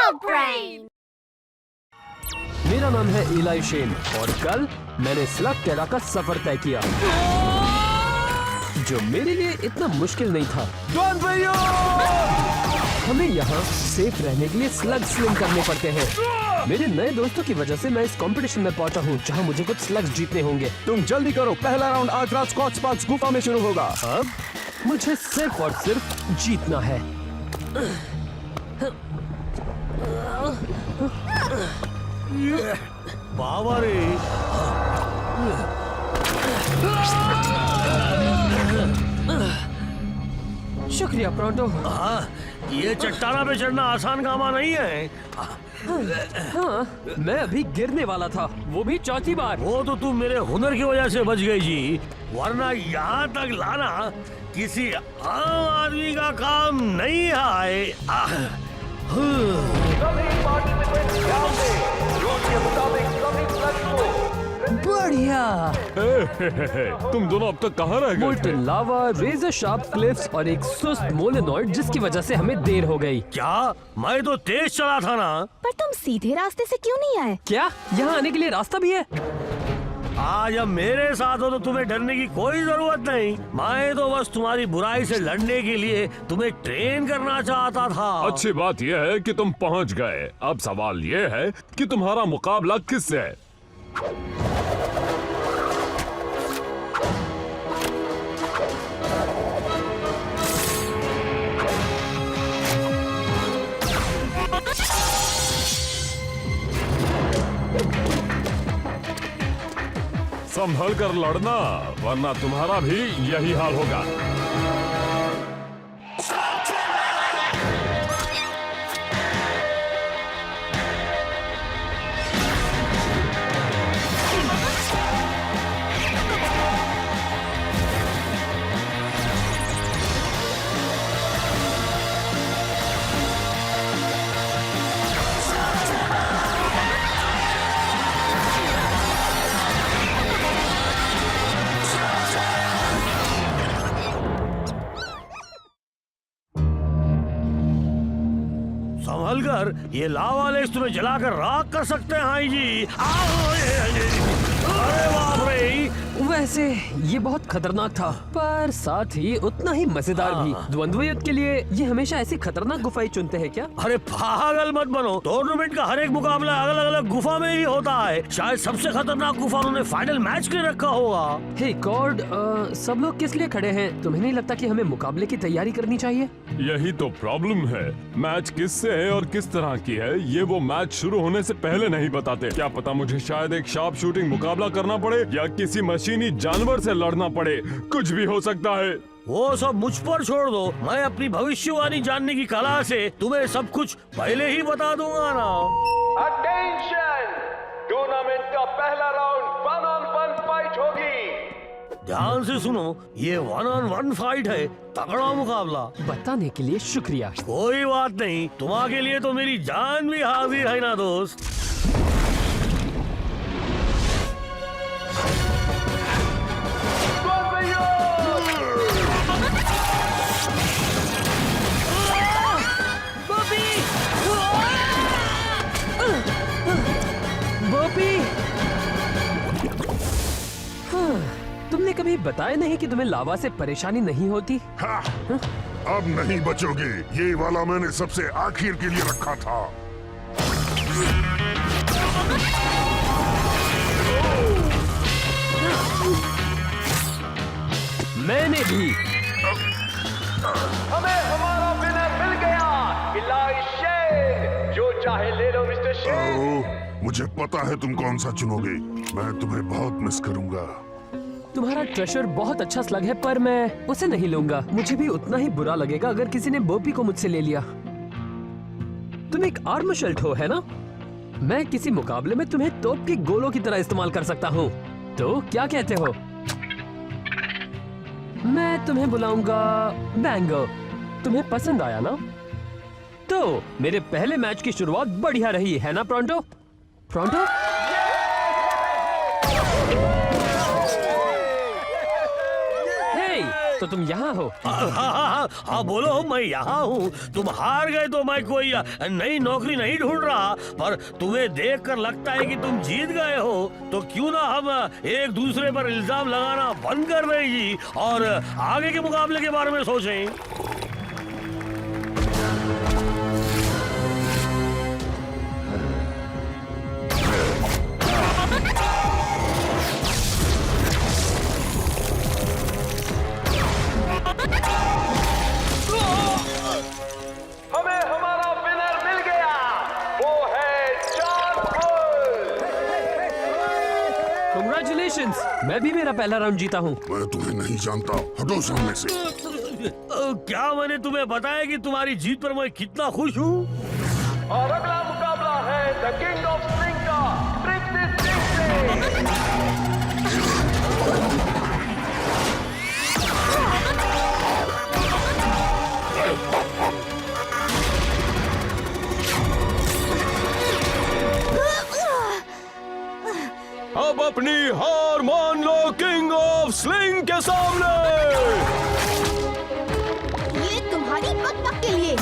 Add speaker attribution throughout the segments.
Speaker 1: Slug Brain!
Speaker 2: मेरा नाम है इलाई शेन और कल मैंने स्लग टेरा का सफर तय किया, जो मेरे लिए इतना मुश्किल नहीं था। हमें यहाँ सेफ रहने के लिए स्लग स्लिंग करने पड़ते हैं। मेरे नए दोस्तों की वजह से मैं इस कंपटीशन में पहुंचा हूँ, जहाँ मुझे कुछ स्लग्स जीतने होंगे।
Speaker 3: तुम जल्दी करो, पहला राउंड आज रात स्कॉच स्पार्क्स गुफा में शुरू होगा।
Speaker 2: अब मुझे सिर्फ और सिर्फ जीतना है।
Speaker 4: बाबा रे,
Speaker 2: शुक्रिया प्रोंटो।
Speaker 4: ये चट्टाना पे चढ़ना आसान कामा नहीं है।
Speaker 2: हाँ, मैं अभी गिरने वाला था, वो भी चौथी बार।
Speaker 4: वो तो तुम मेरे हुनर की वजह से बच गई जी, वरना यहाँ तक लाना किसी आम आदमी का काम नहीं है।
Speaker 2: बढ़िया।
Speaker 3: तुम दोनों अब तक कहाँ रह गए?
Speaker 2: मोल्टन लावा, रेजर शार्प क्लिफ्स और एक सुस्त मोलेनॉइड, जिसकी वजह से हमें देर हो गई।
Speaker 4: क्या? मैं तो तेज चला था ना।
Speaker 1: पर तुम सीधे रास्ते से क्यों नहीं आए?
Speaker 2: क्या यहाँ आने के लिए रास्ता भी है?
Speaker 4: आज अब मेरे साथ हो तो तुम्हें डरने की कोई जरूरत नहीं। मैं तो बस तुम्हारी बुराई से लड़ने के लिए तुम्हें ट्रेन करना चाहता था।
Speaker 3: अच्छी बात यह है कि तुम पहुंच गए। अब सवाल यह है कि तुम्हारा मुकाबला किससे है? संभल कर लड़ना, वरना तुम्हारा भी यही हाल होगा।
Speaker 4: संभल कर, ये लावा लेस तुम्हें जलाकर राख कर सकते हैं। हाँ जी। अरे बाप रे!
Speaker 2: वैसे ये बहुत खतरनाक था, पर साथ ही उतना ही मजेदार भी। द्वंद्व युद्ध के लिए ये हमेशा ऐसी खतरनाक गुफाएं चुनते हैं क्या?
Speaker 4: अरे पागल मत बनो, टूर्नामेंट का हर एक मुकाबला अलग अलग गुफा में ही होता है। शायद सबसे खतरनाक गुफा उन्होंने फाइनल मैच के लिए रखा होगा।
Speaker 2: हे गॉड, सब लोग किस लिए खड़े हैं? तुम्हें नहीं लगता कि हमें मुकाबले की तैयारी करनी चाहिए?
Speaker 3: यही तो प्रॉब्लम है। मैच किससे है और किस तरह की है, ये वो मैच शुरू होने से पहले नहीं बताते। क्या पता मुझे शायद एक शार्प शूटिंग मुकाबला करना पड़े या किसी मशीनी जानवर से लड़ना पड़े। कुछ भी हो सकता है।
Speaker 4: वो सब मुझ पर छोड़ दो, मैं अपनी भविष्यवाणी जानने की कला से तुम्हें सब कुछ पहले ही बता दूंगा ना।
Speaker 5: अटेंशन! टूर्नामेंट का पहला राउंड 1-on-1 फाइट होगी।
Speaker 4: ध्यान से सुनो, ये 1-on-1 फाइट है, तगड़ा मुकाबला।
Speaker 2: बताने के लिए शुक्रिया।
Speaker 4: कोई बात नहीं, तुम्हारे लिए तो मेरी जान भी हाजिर है ना दोस्त।
Speaker 2: तुमने कभी बताया नहीं कि तुम्हें लावा से परेशानी नहीं होती?
Speaker 6: हाँ, अब नहीं बचोगे। ये वाला मैंने सबसे आखिर के लिए रखा था।
Speaker 2: मैंने भी।
Speaker 5: हमें हमारा विनर मिल गया, इलाई शेन। जो चाहे ले लो मिस्टर शेन।
Speaker 6: ओह, मुझे पता है तुम कौन सा चुनोगे। मैं तुम्हें बहुत मिस करूंगा।
Speaker 2: तुम्हारा ट्रेशर बहुत अच्छा स्लग है, पर मैं उसे नहीं लूंगा। मुझे भी उतना ही बुरा लगेगा अगर किसी ने बोपी को मुझसे ले लिया। तुम एक आर्म शल्ट हो, है ना? मैं किसी मुकाबले में तुम्हें तोप के गोलों की तरह इस्तेमाल कर सकता हूँ। तो क्या कहते हो? मैं तुम्हें बुलाऊंगा बैंगो। तुम्हें पसंद आया ना? तो मेरे पहले मैच की शुरुआत बढ़िया रही, है ना प्रोंटो? प्रोंटो? तो तुम यहाँ हो?
Speaker 4: हाँ बोलो, मैं यहाँ हूँ। तुम हार गए तो मैं कोई नई नौकरी नहीं ढूंढ रहा, पर तुम्हें देखकर लगता है कि तुम जीत गए हो। तो क्यों ना हम एक दूसरे पर इल्जाम लगाना बंद कर दें जी, और आगे के मुकाबले के बारे में सोचें।
Speaker 5: हमें हमारा विनर मिल गया, वो है जॉन बुल।
Speaker 2: Congratulations! मैं भी मेरा पहला राउंड जीता हूँ।
Speaker 6: मैं तुम्हें नहीं जानता, हटो सामने से।
Speaker 4: क्या मैंने तुम्हें बताया कि तुम्हारी जीत पर मैं कितना खुश हूँ?
Speaker 5: और अगला मुकाबला है द किंग ऑफ स्लिंग का ट्रिक्सी स्टिंग से।
Speaker 3: अब अपनी हार मान लो किंग ऑफ स्लिंग के सामने।
Speaker 1: ये तुम्हारी बकबक के लिए।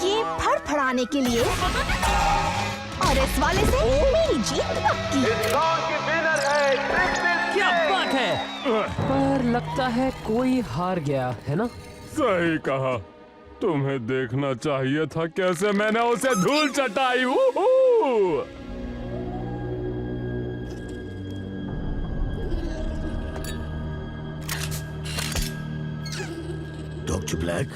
Speaker 1: ये फड़फड़ाने के लिए। और इस वाले से मेरी जीत पक्की।
Speaker 5: इस राउंड की विनर है ट्रिक्सी
Speaker 2: क्या
Speaker 5: स्टिंग।
Speaker 2: बात है! पर लगता है कोई हार गया है ना?
Speaker 3: सही कहा, तुम्हें देखना चाहिए था कैसे मैंने उसे धूल चटाई। वूहू!
Speaker 4: डॉक्टर ब्लैक,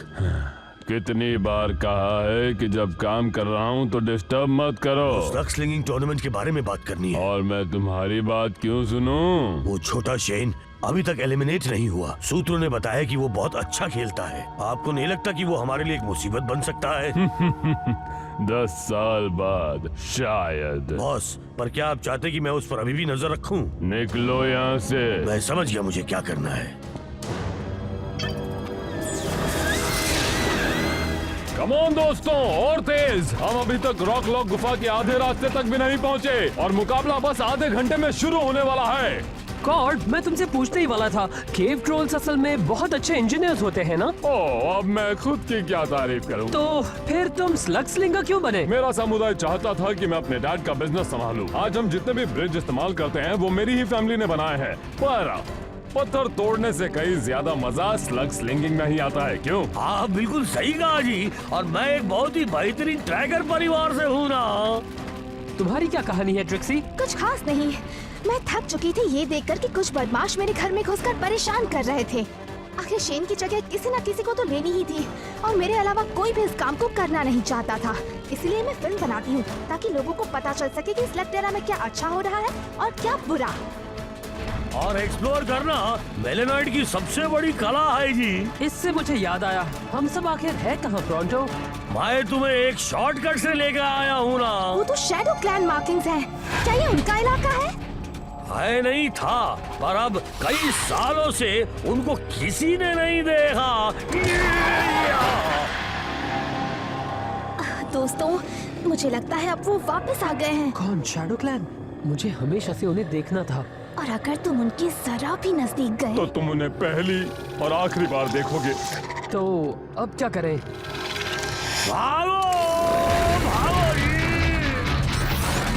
Speaker 3: कितनी बार कहा है कि जब काम कर रहा हूँ तो डिस्टर्ब मत करो।
Speaker 4: रग स्लिंगिंग टूर्नामेंट के बारे में बात करनी है।
Speaker 3: और मैं तुम्हारी बात क्यों सुनूं?
Speaker 4: वो छोटा शेन अभी तक एलिमिनेट नहीं हुआ। सूत्रों ने बताया कि वो बहुत अच्छा खेलता है। आपको नहीं लगता कि वो हमारे लिए एक मुसीबत बन सकता है?
Speaker 3: 10 साल बाद शायद।
Speaker 4: बॉस, पर क्या आप चाहते कि मैं उस पर अभी भी नजर रखूं?
Speaker 3: निकलो यहाँ से।
Speaker 4: मैं समझ गया मुझे क्या करना है।
Speaker 3: कम ऑन दोस्तों, और तेज। हम अभी तक रॉक लॉक गुफा के आधे रास्ते तक भी नहीं पहुँचे और मुकाबला बस आधे घंटे में शुरू होने वाला है।
Speaker 2: गॉड, मैं तुमसे पूछने ही वाला था, केव ट्रोल्स असल में बहुत अच्छे इंजीनियर्स होते हैं ना?
Speaker 3: ओह, अब मैं खुद की क्या तारीफ करूं?
Speaker 2: तो फिर तुम स्लग स्लिंगर क्यों बने?
Speaker 3: मेरा समुदाय चाहता था कि मैं अपने डैड का बिजनेस संभालूं। आज हम जितने भी ब्रिज इस्तेमाल करते हैं वो मेरी ही फैमिली ने बनाए हैं। पर पत्थर तोड़ने से कहीं ज्यादा मजा स्लग स्लिंगिंग में ही आता है, क्यों?
Speaker 4: आप बिल्कुल सही कहा जी, और मैं एक बहुत ही बेहतरीन ट्रैकर परिवार से हूँ ना।
Speaker 2: तुम्हारी क्या कहानी है ट्रिक्सी?
Speaker 1: कुछ खास नहीं। मैं थक चुकी थी ये देखकर कि कुछ बदमाश मेरे घर में घुसकर परेशान कर रहे थे। आखिर शेन की जगह किसी न किसी को तो लेनी ही थी, और मेरे अलावा कोई भी इस काम को करना नहीं चाहता था। इसलिए मैं फिल्म बनाती हूँ ताकि लोगों को पता चल सके कि इस लैक्टेरा में क्या अच्छा हो रहा है और क्या बुरा।
Speaker 4: और एक्सप्लोर करना मेलेनॉइड की सबसे बड़ी कला है जी।
Speaker 2: इससे मुझे याद आया, हम सब आखिर है कहाँ ब्रॉन्टो?
Speaker 4: मैं तुम्हें एक शॉर्टकट से लेकर आया हूँ ना।
Speaker 1: वो तो शैडो क्लैन मार्किंग्स हैं। क्या ये उनका इलाका है?
Speaker 4: है नहीं था, पर अब कई सालों से उनको किसी ने नहीं देखा।
Speaker 1: दोस्तों, मुझे लगता है अब वो वापस आ गए हैं।
Speaker 2: कौन? Shadow clan? मुझे हमेशा से उन्हें देखना था।
Speaker 1: और अगर तुम उनकी जरा भी नजदीक गए
Speaker 3: तो तुम उन्हें पहली और आखिरी बार देखोगे।
Speaker 2: तो अब क्या करें?
Speaker 4: भागो, भागो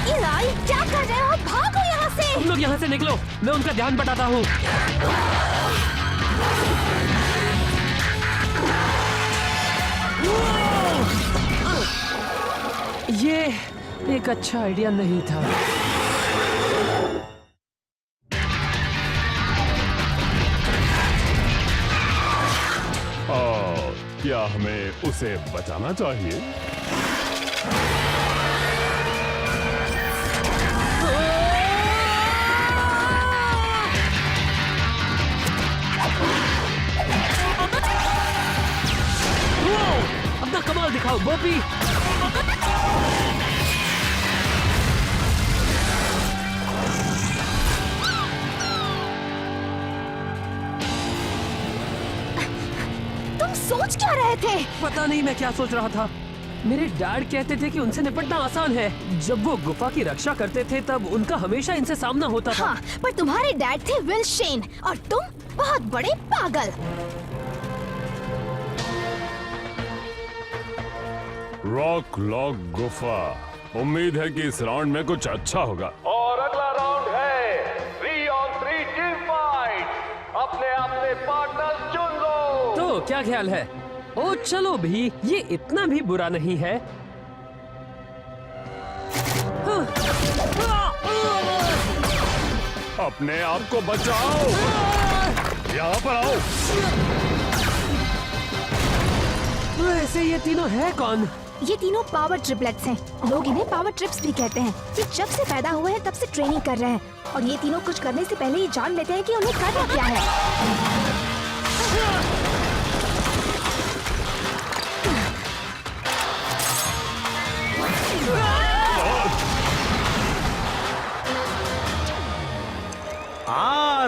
Speaker 1: इलाई, क्या कर रहे हो? भागो यहाँ से!
Speaker 2: तुम लोग यहाँ से निकलो, मैं उनका ध्यान बटाता हूँ। ये एक अच्छा आइडिया नहीं था।
Speaker 3: क्या हमें उसे बचाना चाहिए?
Speaker 2: अपना कमाल दिखाओ बोपी।
Speaker 1: तुम सोच क्या रहे थे?
Speaker 2: पता नहीं मैं क्या सोच रहा था। मेरे डैड कहते थे कि उनसे निपटना आसान है। जब वो गुफा की रक्षा करते थे तब उनका हमेशा इनसे सामना होता था।
Speaker 1: हाँ, पर तुम्हारे डैड थे विल शेन और तुम बहुत बड़े पागल।
Speaker 3: रॉक लॉक गुफा। उम्मीद है कि इस राउंड में कुछ अच्छा होगा।
Speaker 5: और अगला राउंड है 3-on-3 टीम फाइट। अपने अपने पार्टनर्स चुन लो।
Speaker 2: तो क्या ख्याल है? ओ चलो भी, ये इतना भी बुरा नहीं है।
Speaker 3: अपने आप को बचाओ। यहाँ पर आओ।
Speaker 2: वैसे ये तीनों है कौन?
Speaker 1: ये तीनों पावर ट्रिपलेट्स हैं। लोग इन्हें पावर ट्रिप्स भी कहते हैं। ये जब से पैदा हुए हैं तब से ट्रेनिंग कर रहे हैं और ये तीनों कुछ करने से पहले ये जान लेते हैं कि उन्हें करना क्या है।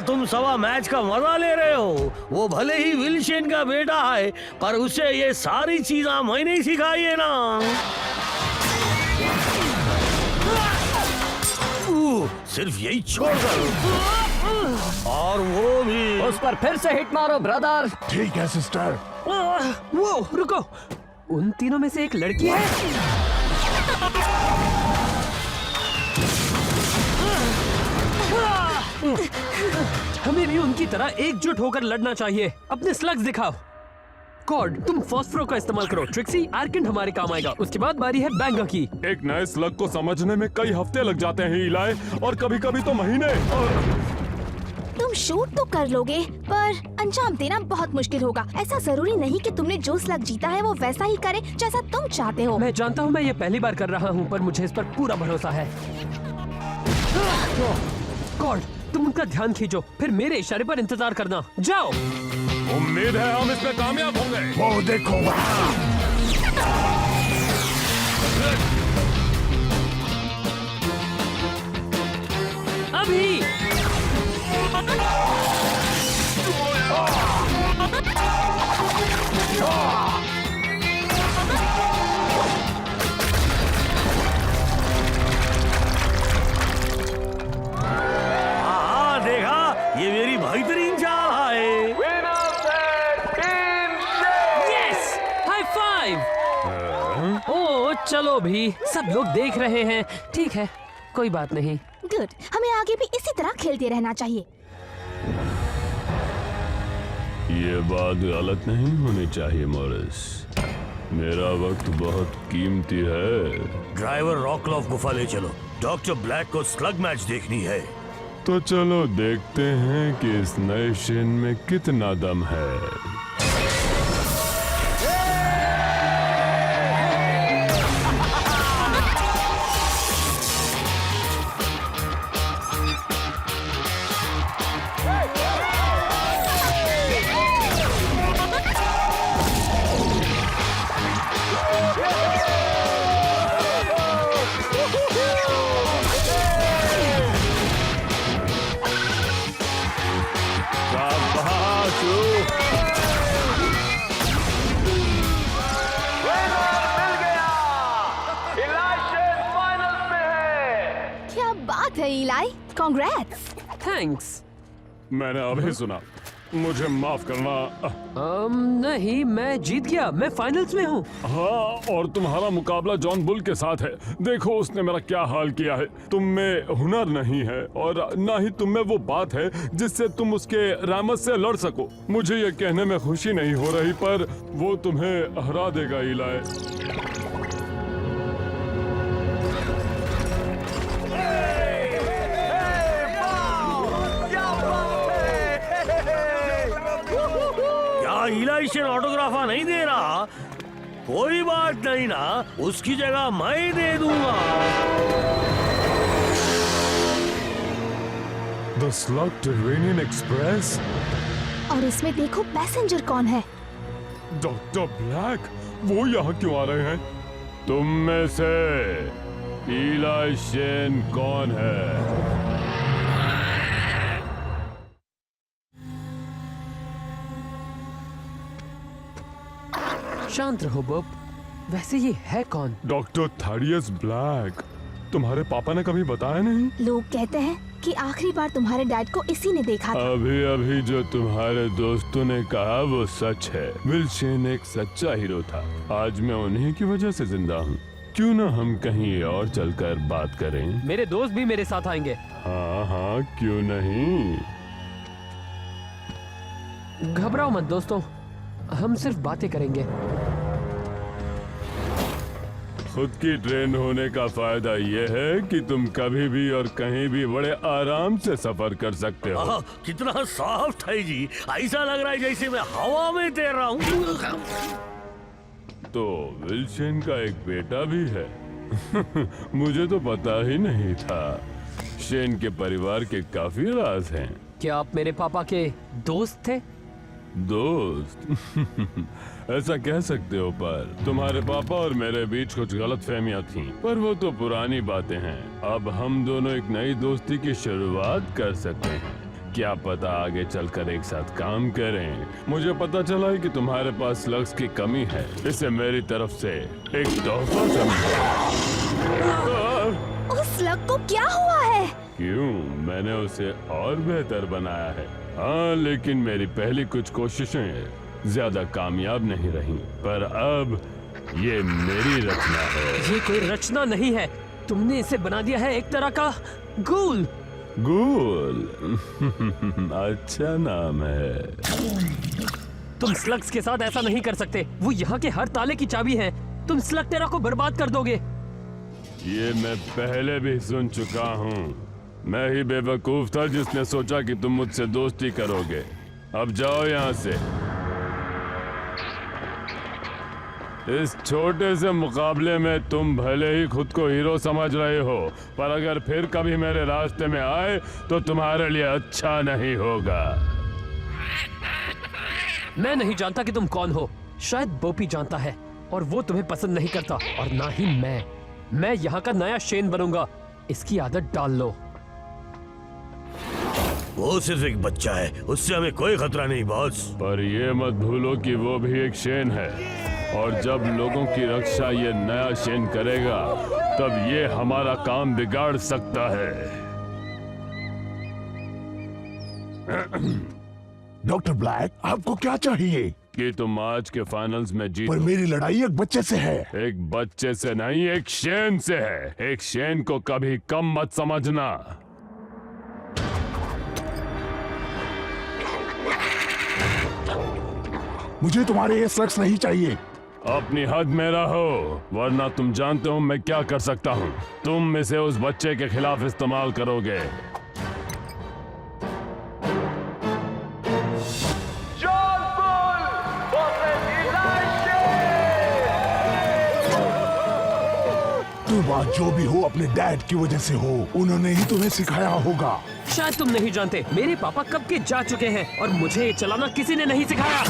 Speaker 4: तुम सवा मैच का मजा ले रहे हो। वो भले ही विल शेन का बेटा है, पर उसे ये सारी चीजें मैंने ही सिखाई है ना। सिर्फ यही छोड़कर, और वो भी
Speaker 7: उस पर फिर से हिट मारो ब्रदर।
Speaker 6: ठीक है सिस्टर।
Speaker 2: वो रुको, उन तीनों में से एक लड़की है। हमें भी उनकी तरह एकजुट होकर लड़ना चाहिए। अपने स्लग्स दिखाओ। कॉर्ड, तुम फॉस्फरो का इस्तेमाल करो। ट्रिक्सी, आर्केंट हमारे काम आएगा। उसके बाद बारी है बैंगा की।
Speaker 3: एक नए स्लग को समझने में कई हफ्ते लग जाते हैं इलाय, और कभी-कभी तो महीने।
Speaker 1: तुम शूट तो कर लोगे, पर अंजाम देना बहुत मुश्किल होगा। ऐसा जरूरी नहीं कि तुमने जो स्लग जीता है वो वैसा ही करे जैसा तुम चाहते हो।
Speaker 2: मैं जानता हूँ मैं ये पहली बार कर रहा हूँ, पर मुझे इस पर पूरा भरोसा है। कॉर्ड, तुम उनका ध्यान खींचो, फिर मेरे इशारे पर इंतजार करना। जाओ।
Speaker 3: उम्मीद है हम इसमें कामयाब होंगे।
Speaker 6: वो देखो वहाँ।
Speaker 2: अभी
Speaker 4: हाँ, देखा, ये मेरी बेहतरीन चाल है।
Speaker 5: विनर्स है team Shane.
Speaker 2: Yes, high five. ओ चलो भी, सब लोग देख रहे हैं। ठीक है, कोई बात नहीं।
Speaker 1: गुड, हमें आगे भी इसी तरह खेलते रहना चाहिए।
Speaker 3: ये बात गलत नहीं होनी चाहिए मॉरिस। मेरा वक्त बहुत कीमती है।
Speaker 4: ड्राइवर रॉकलॉफ गुफा ले चलो। डॉक्टर ब्लैक को स्लग मैच देखनी है।
Speaker 3: तो चलो देखते हैं कि इस नए शेन में कितना दम है।
Speaker 5: विनर मिल गया। इलाय शेन फाइनल्स में है।
Speaker 1: क्या बात है इलाई, कांग्रेट्स।
Speaker 2: थैंक्स।
Speaker 3: मैंने अभी सुना। मुझे माफ करना।
Speaker 2: नहीं, मैं जीत गया। मैं फाइनल्स में हूँ।
Speaker 3: हाँ, और तुम्हारा मुकाबला जॉन बुल के साथ है। देखो उसने मेरा क्या हाल किया है। तुम में हुनर नहीं है और ना ही तुम में वो बात है जिससे तुम उसके रामत से लड़ सको। मुझे ये कहने में खुशी नहीं हो रही, पर वो तुम्हें हरा देगा इलाय।
Speaker 4: क्या इलाय शेन ऑटोग्राफा नहीं दे रहा? कोई बात नहीं ना, उसकी जगह मैं दे दूंगा।
Speaker 3: The slug terranean express.
Speaker 1: और इसमें देखो पैसेंजर कौन है।
Speaker 3: डॉक्टर ब्लैक, वो यहाँ क्यों आ रहे हैं? तुम में से इलाय शेन कौन है?
Speaker 2: शांत रहो बॉब। वैसे ये है कौन?
Speaker 3: Doctor Thaddeus black. तुम्हारे पापा ने कभी बताया नहीं?
Speaker 1: लोग कहते हैं कि आखिरी बार तुम्हारे डैड को इसी ने देखा था।
Speaker 3: अभी अभी जो तुम्हारे दोस्तों ने कहा वो सच है। विल शेन एक सच्चा हीरो था। आज मैं उन्हीं की वजह से जिंदा हूँ। क्यों ना हम कहीं और चलकर बात करें?
Speaker 2: मेरे दोस्त भी मेरे साथ आएंगे।
Speaker 3: हाँ हाँ, क्यों नहीं।
Speaker 2: घबराओ मत दोस्तों, हम सिर्फ बातें करेंगे।
Speaker 3: खुद की ट्रेन होने का फायदा ये है कि तुम कभी भी और कहीं भी बड़े आराम से सफर कर सकते हो।
Speaker 4: आह, कितना सॉफ्ट है जी, ऐसा लग रहा है जैसे मैं हवा में तैर रहा हूँ।
Speaker 3: तो विल्सन का एक बेटा भी है। मुझे तो पता ही नहीं था। शेन के परिवार के काफी राज हैं।
Speaker 2: क्या आप मेरे पापा के दोस्त थे?
Speaker 3: दोस्त? ऐसा कह सकते हो, पर तुम्हारे पापा और मेरे बीच कुछ गलतफहमियां थीं। पर वो तो पुरानी बातें हैं। अब हम दोनों एक नई दोस्ती की शुरुआत कर सकते हैं। क्या पता आगे चलकर एक साथ काम करें। मुझे पता चला है कि तुम्हारे पास लक्स की कमी है। इसे मेरी तरफ से एक तोहफा समझो।
Speaker 1: उस स्लग को क्या हुआ है?
Speaker 3: क्यों, मैंने उसे और बेहतर बनाया है। हाँ, लेकिन मेरी पहली कुछ कोशिशें ज्यादा कामयाब नहीं रहीं। पर अब ये मेरी रचना है।
Speaker 2: ये कोई रचना नहीं है, तुमने इसे बना दिया है एक तरह का गूल।
Speaker 3: गूल? अच्छा नाम है।
Speaker 2: तुम स्लग्स के साथ ऐसा नहीं कर सकते। वो यहाँ के हर ताले की चाबी है। तुम स्लग टेरा को बर्बाद कर दोगे।
Speaker 3: ये मैं पहले भी सुन चुका हूँ। मैं ही बेवकूफ था जिसने सोचा कि तुम मुझसे दोस्ती करोगे। अब जाओ यहाँ से। इस छोटे से मुकाबले में तुम भले ही खुद को हीरो समझ रहे हो, पर अगर फिर कभी मेरे रास्ते में आए तो तुम्हारे लिए अच्छा नहीं होगा।
Speaker 2: मैं नहीं जानता कि तुम कौन हो। शायद बोपी जानता है और वो तुम्हें पसंद नहीं करता, और ना ही मैं यहाँ का नया शेन बनूंगा। इसकी आदत डाल लो।
Speaker 4: वो सिर्फ एक बच्चा है, उससे हमें कोई खतरा नहीं बॉस।
Speaker 3: पर ये मत भूलो कि वो भी एक शेन है, और जब लोगों की रक्षा ये नया शेन करेगा तब ये हमारा काम बिगाड़ सकता है।
Speaker 6: डॉक्टर ब्लैक, आपको क्या चाहिए?
Speaker 3: कि तुम आज के फाइनल्स में जीतो।
Speaker 6: पर मेरी लड़ाई एक बच्चे से है।
Speaker 3: एक बच्चे से नहीं, एक शेन से है। एक शेन को कभी कम मत समझना।
Speaker 6: मुझे तुम्हारे ये शख्स नहीं चाहिए।
Speaker 3: अपनी हद में रहो, वरना तुम जानते हो मैं क्या कर सकता हूँ। तुम इसे उस बच्चे के खिलाफ इस्तेमाल करोगे।
Speaker 5: John Bull versus Elisha.
Speaker 6: तुम आज जो भी हो अपने डैड की वजह से हो। उन्होंने ही तुम्हें सिखाया होगा।
Speaker 2: शायद तुम नहीं जानते, मेरे पापा कब के जा चुके हैं और मुझे ये चलाना किसी ने नहीं सिखाया।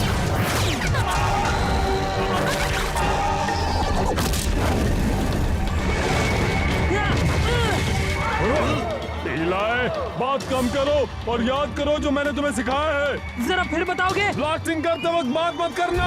Speaker 3: इलाय, बात कम करो और याद करो जो मैंने तुम्हें सिखाया है।
Speaker 2: जरा फिर बताओगे?
Speaker 3: ब्लास्टिंग करते वक्त बात मत करना।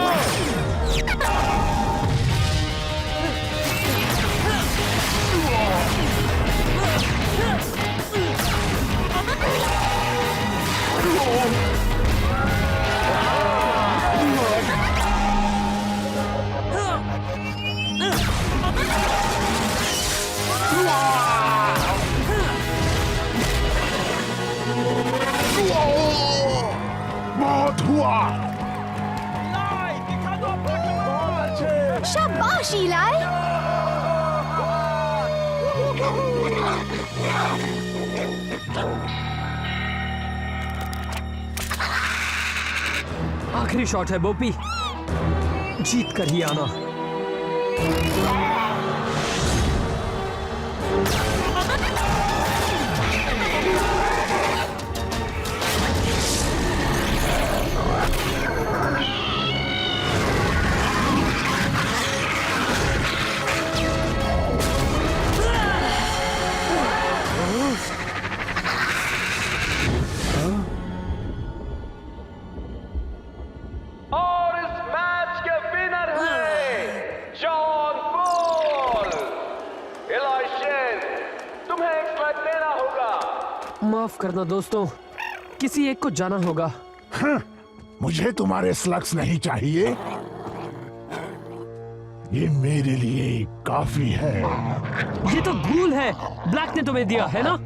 Speaker 6: बहुत हुआ।
Speaker 1: शाबाश इलाई।
Speaker 2: आखिरी शॉट है बोपी, जीत कर ही आना।
Speaker 5: और इस मैच के विनर हैं जॉन
Speaker 2: माफ करना दोस्तों, किसी एक को जाना होगा।
Speaker 6: मुझे तुम्हारे स्लग्स नहीं चाहिए, ये मेरे लिए काफी है।
Speaker 2: ये तो गूल है, ब्लैक ने तुम्हें दिया है ना?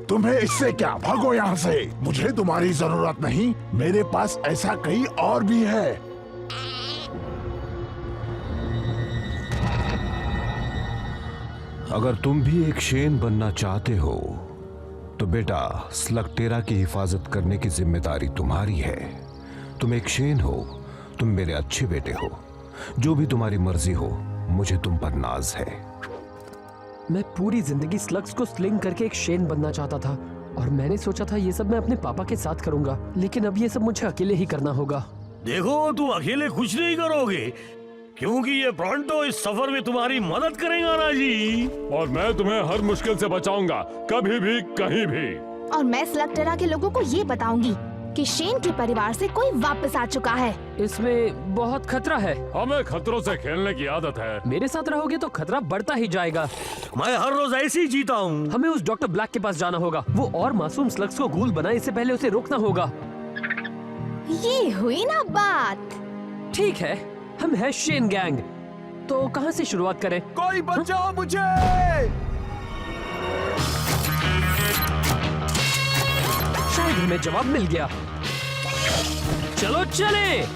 Speaker 6: तुम्हें इससे क्या, भागो यहाँ से। मुझे तुम्हारी जरूरत नहीं, मेरे पास ऐसा कई और भी है।
Speaker 8: अगर तुम भी एक शेन बनना चाहते हो तो बेटा स्लगटेरा की हिफाजत करने की जिम्मेदारी तुम्हारी है। तुम एक शेन हो, तुम मेरे अच्छे बेटे हो, जो भी तुम्हारी मर्जी हो, मुझे तुम पर नाज है।
Speaker 2: मैं पूरी जिंदगी स्लग्स को स्लिंग करके एक शेन बनना चाहता था और मैंने सोचा था ये सब मैं अपने पापा के साथ करूंगा, लेकिन अब ये सब मुझे अकेले ही करना होगा।
Speaker 4: देखो तुम अकेले कुछ नहीं करोगे, क्योंकि ये ब्रॉन्टो इस सफर में तुम्हारी मदद करेगा ना जी।
Speaker 3: और मैं तुम्हें हर मुश्किल से बचाऊंगा, कभी भी कहीं भी।
Speaker 1: और मैं स्लगटेरा के लोगों को ये बताऊंगी कि शेन के परिवार से कोई वापस आ चुका है।
Speaker 2: इसमें बहुत खतरा है।
Speaker 3: हमें खतरों से खेलने की आदत है।
Speaker 2: मेरे साथ रहोगे तो खतरा बढ़ता ही जाएगा।
Speaker 4: मैं हर रोज ऐसे ही जीता हूँ।
Speaker 2: हमें उस डॉक्टर ब्लैक के पास जाना होगा। वो और मासूम स्लग्स को गूल बनाए, इससे पहले उसे रोकना होगा।
Speaker 1: ये हुई ना बात।
Speaker 2: ठीक है, हम है शेन गैंग, तो कहाँ से शुरुआत करें?
Speaker 8: कोई बचाओ मुझे!
Speaker 2: शायद हमें जवाब मिल गया। चलो चलें।